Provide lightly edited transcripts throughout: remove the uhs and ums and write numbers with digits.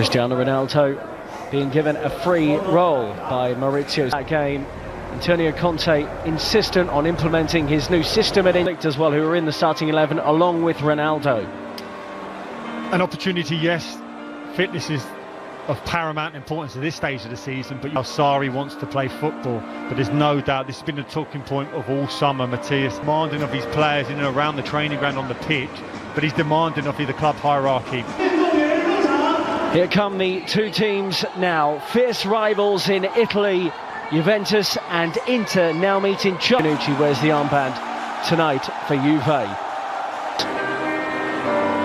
Cristiano Ronaldo being given a free role by Maurizio. That game, Antonio Conte insistent on implementing his new system at Inter as well, who are in the starting 11 along with Ronaldo. An opportunity, yes. Fitness is of paramount importance at this stage of the season, but Sarri wants to play football. But there's no doubt this has been the talking point of all summer. Matthias demanding of his players in and around the training ground on the pitch, but he's demanding of the club hierarchy. Here come the two teams now, fierce rivals in Italy. Juventus and Inter now meeting. Bonucci wears the armband tonight for Juve.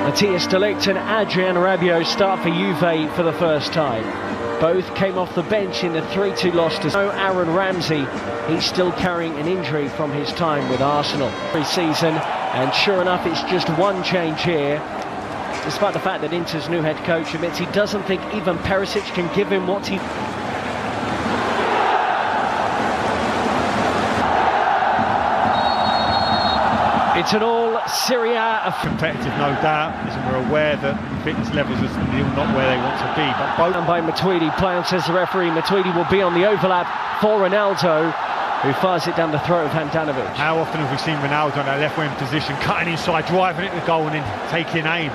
Matthias de Ligt and Adrien Rabiot start for Juve for the first time. Both came off the bench in the 3-2 loss to Aaron Ramsey. He's still carrying an injury from his time with Arsenal pre-season, and sure enough it's just one change here, despite the fact that Inter's new head coach admits he doesn't think even Perisic can give him what he... It's an all-Serie A competitive, no doubt, and we're aware that fitness levels are still not where they want to be. But both... And by Matuidi, play on, says the referee. Matuidi will be on the overlap for Ronaldo, who fires it down the throat of Handanovic. How often have we seen Ronaldo in that left-wing position, cutting inside, driving it to goal and then taking aim?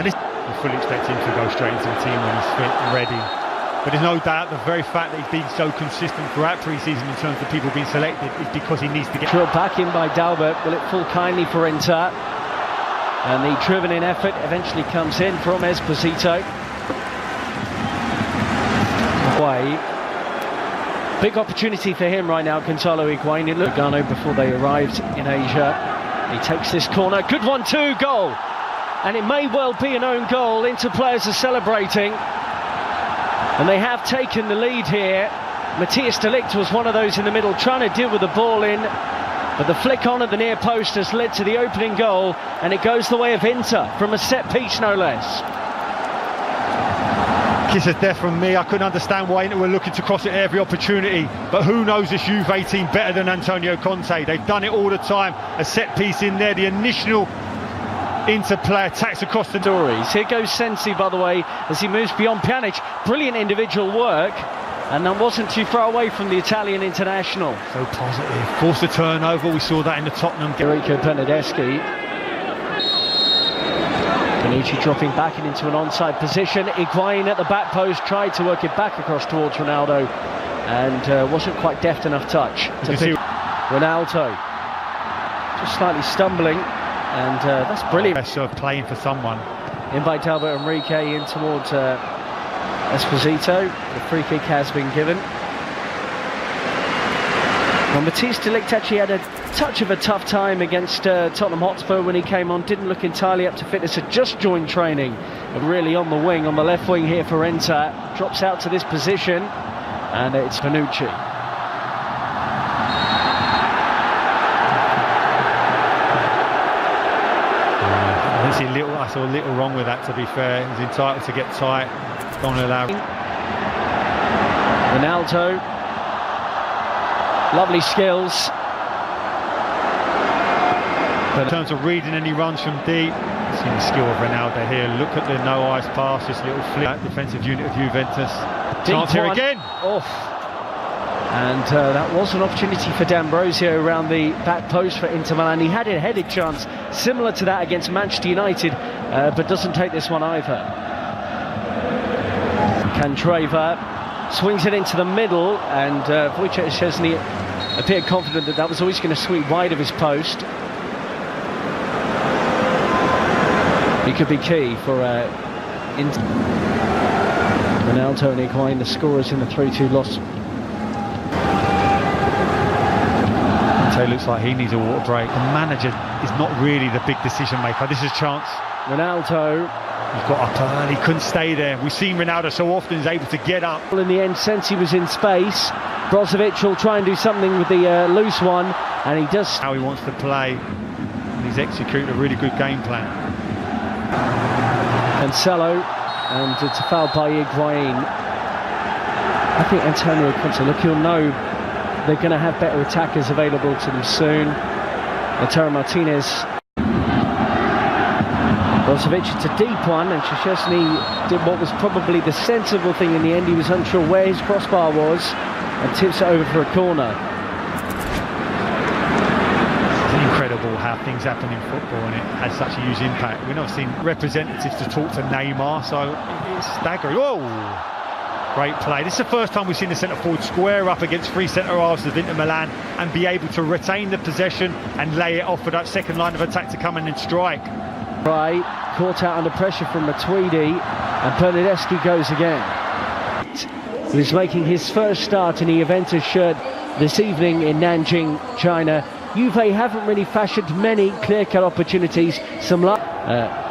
And this, we fully expect him to go straight into the team when he's fit and ready. But there's no doubt the very fact that he's been so consistent throughout pre-season in terms of people being selected is because he needs to get... Drilled back in by Dalbert. Will it fall kindly for Inter? And the driven-in effort eventually comes in from Esposito. Way. Big opportunity for him right now, Gonzalo Higuain. It looked Lugano before they arrived in Asia. He takes this corner. Good one, too. Goal. And it may well be an own goal. Inter players are celebrating. And they have taken the lead here. Matthias de Ligt was one of those in the middle trying to deal with the ball in, but the flick on at the near post has led to the opening goal, and it goes the way of Inter from a set piece, no less. Kiss of death from me. I couldn't understand why Inter were looking to cross it at every opportunity, but who knows this Juve team better than Antonio Conte? They've done it all the time. A set piece in there, the initial Inter player attacks across the doors. Here goes Sensi, by the way, as he moves beyond Pjanic. Brilliant individual work, and that wasn't too far away from the Italian international. So positive. Forced a turnover. We saw that in the Tottenham game. Enrico Bernardeschi. Bonucci dropping back into an onside position. Higuain at the back post tried to work it back across towards Ronaldo, and wasn't quite deft enough touch to pick Ronaldo. Just slightly stumbling. And that's brilliant. Best serve playing for someone. In by Dalbert Enrique in towards Esposito. The free kick has been given. Well, Matthias de Ligt actually had a touch of a tough time against Tottenham Hotspur when he came on. Didn't look entirely up to fitness. Had just joined training. And really on the wing, on the left wing here for Inter. Drops out to this position. And it's Bonucci. I saw a little wrong with that, to be fair. He's entitled to get tight. Don't allow. Ronaldo. Lovely skills. But in terms of reading any runs from deep, seeing the skill of Ronaldo here. Look at the no eyes pass, this little flick. Defensive unit of Juventus. Chance here again. Off. And that was an opportunity for D'Ambrosio around the back post for Inter Milan. He had a headed chance similar to that against Manchester United, but doesn't take this one either. Candreva swings it into the middle, and Wojciech Szczesny appeared confident that that was always going to sweep wide of his post. He could be key for Inter. Ronaldo and Higuain, the scorers in the 3-2 loss. It looks like he needs a water break. The manager is not really the big decision maker. This is a chance. Ronaldo. He got up early, couldn't stay there. We've seen Ronaldo so often he's able to get up. In the end, since he was in space, Brozovic will try and do something with the loose one, and he does. How he wants to play, and he's executing a really good game plan. Cancelo, and it's a foul by Higuain. I think Antonio Conte, look, he'll know they're going to have better attackers available to them soon. Lautaro Martinez Brozovic, it's a deep one, and Szczesny did what was probably the sensible thing in the end. He was unsure where his crossbar was and tips it over for a corner. It's incredible how things happen in football, and it has such a huge impact. We've not seen representatives to talk to Neymar, so it's staggering. Whoa! Great play. This is the first time we've seen the centre-forward square up against three centre-halves of Inter Milan and be able to retain the possession and lay it off for that second line of attack to come in and strike. Right, caught out under pressure from Matuidi, and Bernardeschi goes again. He was making his first start in a Juventus shirt this evening in Nanjing, China. Juve haven't really fashioned many clear-cut opportunities.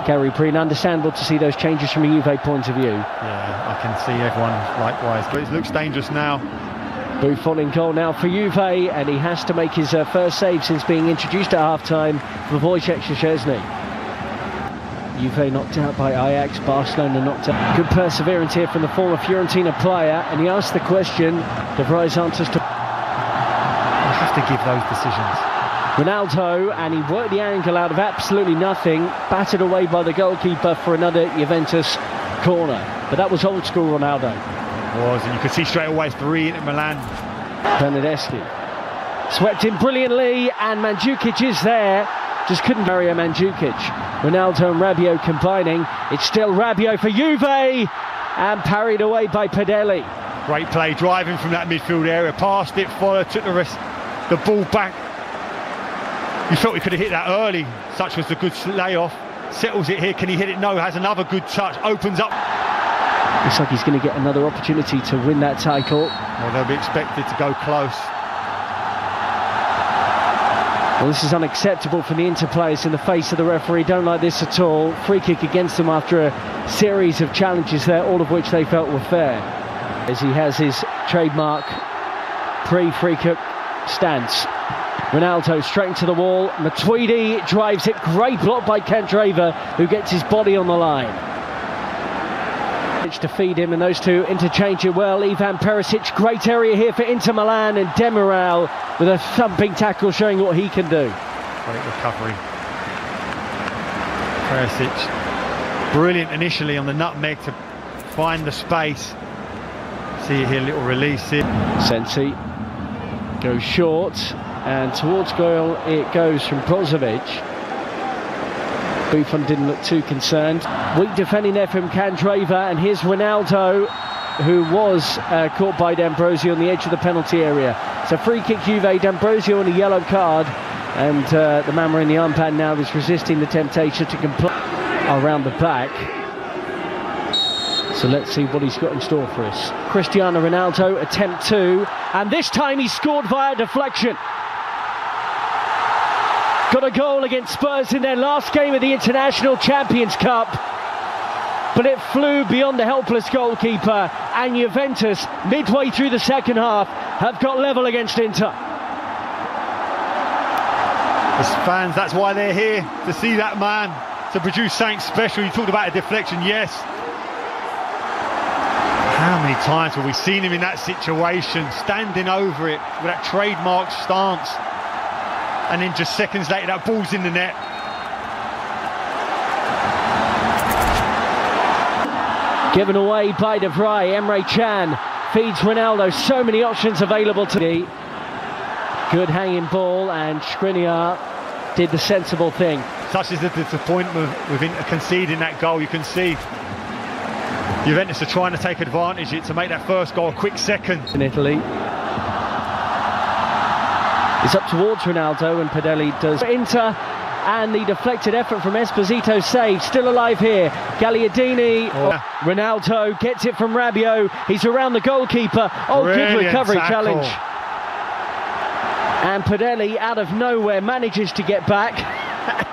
Gary Breen, understandable to see those changes from a Juve point of view. Yeah, I can see everyone likewise, but it looks dangerous now. Buffon in goal now for Juve, and he has to make his first save since being introduced at half-time for Wojciech Szczesny. Juve knocked out by Ajax, Barcelona knocked out. Good perseverance here from the former Fiorentina player, and he asked the question. De Vrij answers to... You have to give those decisions. Ronaldo, and he worked the angle out of absolutely nothing, battered away by the goalkeeper for another Juventus corner. But that was old school Ronaldo. It was, and you could see straight away 3 in Milan. Bernardeschi swept in brilliantly, and Mandzukic is there. Just couldn't marry a Mandzukic. Ronaldo and Rabiot combining. It's still Rabiot for Juve, and parried away by Padelli. Great play, driving from that midfield area, passed it, followed, took the ball back. You thought he could have hit that early. Such was the good layoff. Settles it here. Can he hit it? No. Has another good touch. Opens up. Looks like he's going to get another opportunity to win that title. Well, they'll be expected to go close. Well, this is unacceptable for the Inter players in the face of the referee. Don't like this at all. Free kick against them after a series of challenges there, all of which they felt were fair. As he has his trademark pre-free kick stance. Ronaldo straight into the wall. Matuidi drives it. Great block by Candreva, who gets his body on the line. To feed him, and those two interchange it well. Ivan Perisic, great area here for Inter Milan, and Demiral with a thumping tackle showing what he can do. Great recovery. Perisic, brilliant initially on the nutmeg to find the space. See it here, little release here. Sensi goes short, and towards goal it goes from Brozovic. Buffon didn't look too concerned. Weak defending there from Candreva, and here's Ronaldo, who was caught by D'Ambrosio on the edge of the penalty area. It's a free kick Juve, D'Ambrosio on a yellow card, and the man wearing the armband now is resisting the temptation to comply around the back. So let's see what he's got in store for us. Cristiano Ronaldo, attempt 2, and this time he scored via deflection. Got a goal against Spurs in their last game of the International Champions Cup, but it flew beyond the helpless goalkeeper, and Juventus, midway through the second half, have got level against Inter. As fans, that's why they're here, to see that man, to produce something special. You talked about a deflection, yes. How many times have we seen him in that situation, standing over it with that trademark stance? And then just seconds later, that ball's in the net. Given away by De Vrij. Emre Can feeds Ronaldo. So many options available to me. Good hanging ball, and Skriniar did the sensible thing. Such is the disappointment with Inter conceding that goal. You can see Juventus are trying to take advantage of it to make that first goal a quick second. In Italy. It's up towards Ronaldo, and Padelli does Inter, and the deflected effort from Esposito saved. Still alive here. Gagliardini. Ronaldo gets it from Rabiot. He's around the goalkeeper. Oh, brilliant good recovery tackle. challenge. And Padelli, out of nowhere, manages to get back,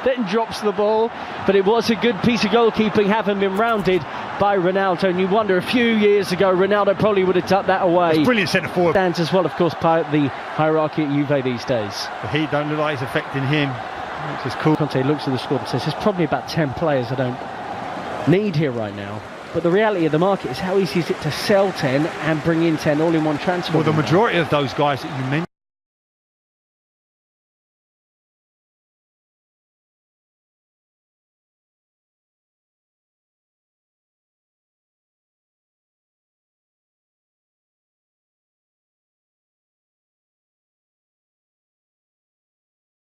then drops the ball. But it was a good piece of goalkeeping, having been rounded by Ronaldo. And you wonder, a few years ago, Ronaldo probably would have tucked that away. It's brilliant centre forward. Stands as well, of course, part of the hierarchy at Juve these days. The heat don't look like it's affecting him, which is cool. Conte looks at the score and says, there's probably about 10 players I don't need here right now. But the reality of the market is how easy is it to sell 10 and bring in 10 all in one transfer? Well, the majority of those guys that you mentioned